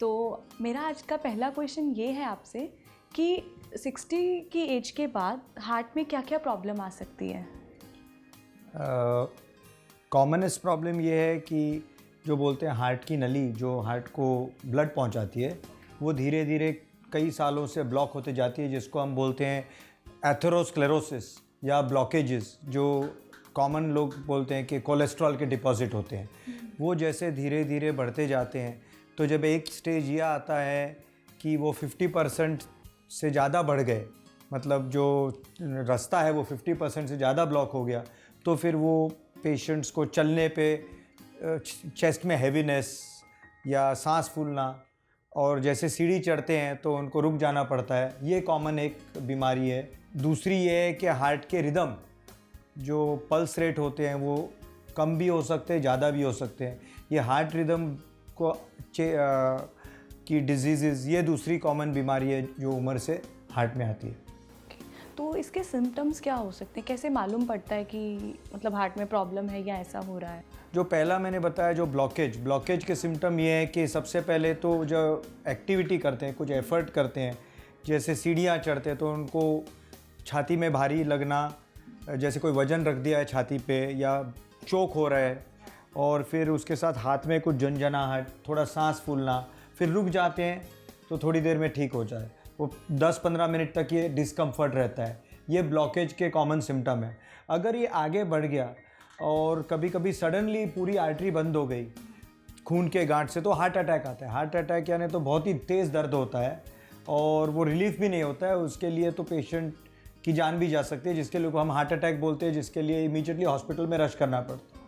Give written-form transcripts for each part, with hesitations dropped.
तो मेरा आज का पहला क्वेश्चन ये है आपसे कि 60 की एज के बाद हार्ट में क्या क्या प्रॉब्लम आ सकती है? कॉमनेस्ट प्रॉब्लम ये है कि जो बोलते हैं हार्ट की नली जो हार्ट को ब्लड पहुंचाती है वो धीरे धीरे कई सालों से ब्लॉक होते जाती है, जिसको हम बोलते हैं एथेरोस्क्लेरोसिस या ब्लॉकेजेस, जो कॉमन लोग बोलते हैं कि कोलेस्ट्रॉल के डिपॉजिट होते हैं। वो जैसे धीरे धीरे बढ़ते जाते हैं तो जब एक स्टेज ये आता है कि वो 50% से ज़्यादा बढ़ गए, मतलब जो रास्ता है वो 50% से ज़्यादा ब्लॉक हो गया, तो फिर वो पेशेंट्स को चलने पे चेस्ट में हैवीनेस या सांस फूलना, और जैसे सीढ़ी चढ़ते हैं तो उनको रुक जाना पड़ता है। ये कॉमन एक बीमारी है। दूसरी ये है कि हार्ट के रिदम, जो पल्स रेट होते हैं, वो कम भी हो सकते हैं, ज़्यादा भी हो सकते हैं। ये हार्ट रिदम को की डिजीज़, ये दूसरी कॉमन बीमारी है जो उम्र से हार्ट में आती है। तो इसके सिम्टम्स क्या हो सकते हैं? कैसे मालूम पड़ता है कि मतलब हार्ट में प्रॉब्लम है या ऐसा हो रहा है? जो पहला मैंने बताया, जो ब्लॉकेज के सिम्टम ये है कि सबसे पहले तो जो एक्टिविटी करते हैं, कुछ एफर्ट करते हैं, जैसे सीढ़ियाँ चढ़ते हैं तो उनको छाती में भारी लगना, जैसे कोई वज़न रख दिया है छाती पे, या चोक हो रहा है, और फिर उसके साथ हाथ में कुछ झंझनाहट, थोड़ा सांस फूलना, फिर रुक जाते हैं तो थोड़ी देर में ठीक हो जाए। वो 10-15 मिनट तक ये डिस्कम्फर्ट रहता है। ये ब्लॉकेज के कॉमन सिम्टम है। अगर ये आगे बढ़ गया और कभी कभी सडनली पूरी आर्टरी बंद हो गई खून के गांठ से, तो हार्ट अटैक आता है। हार्ट अटैक यानी तो बहुत ही तेज़ दर्द होता है और वो रिलीफ भी नहीं होता है। उसके लिए तो पेशेंट की जान भी जा सकती है, जिसके लिए हम हार्ट अटैक बोलते हैं, जिसके लिए इमीडिएटली हॉस्पिटल में रश करना पड़ता है।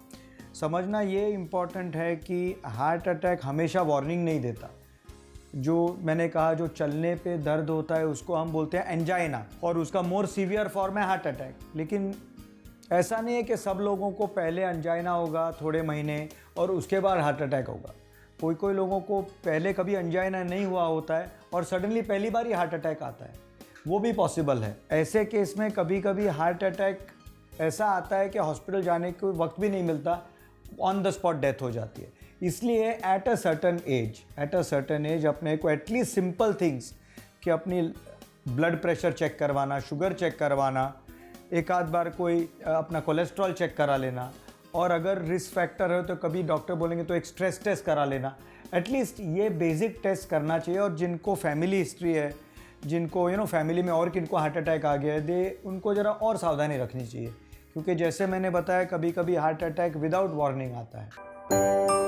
समझना ये इम्पॉर्टेंट है कि हार्ट अटैक हमेशा वार्निंग नहीं देता। जो मैंने कहा, जो चलने पे दर्द होता है उसको हम बोलते हैं एंजाइना, और उसका मोर सीवियर फॉर्म है हार्ट अटैक। लेकिन ऐसा नहीं है कि सब लोगों को पहले एंजाइना होगा थोड़े महीने और उसके बाद हार्ट अटैक होगा। कोई कोई लोगों को पहले कभी एंजाइना नहीं हुआ होता है और सडनली पहली बार ही हार्ट अटैक आता है, वो भी पॉसिबल है। ऐसे केस में कभी कभी हार्ट अटैक ऐसा आता है कि हॉस्पिटल जाने को वक्त भी नहीं मिलता, ऑन द स्पॉट डेथ हो जाती है। इसलिए एट अ सर्टन एज अपने को एटलीस्ट सिंपल थिंग्स कि अपनी ब्लड प्रेशर चेक करवाना, शुगर चेक करवाना, एक आध बार कोई अपना कोलेस्ट्रॉल चेक करा लेना, और अगर रिस्क फैक्टर है तो कभी डॉक्टर बोलेंगे तो एक स्ट्रेस टेस्ट करा लेना। एटलीस्ट ये बेसिक टेस्ट करना चाहिए। और जिनको फैमिली हिस्ट्री है, जिनको फैमिली में और किनको हार्ट अटैक आ गया है, उनको ज़रा और सावधानी रखनी चाहिए, क्योंकि जैसे मैंने बताया कभी कभी हार्ट अटैक विदाउट वार्निंग आता है।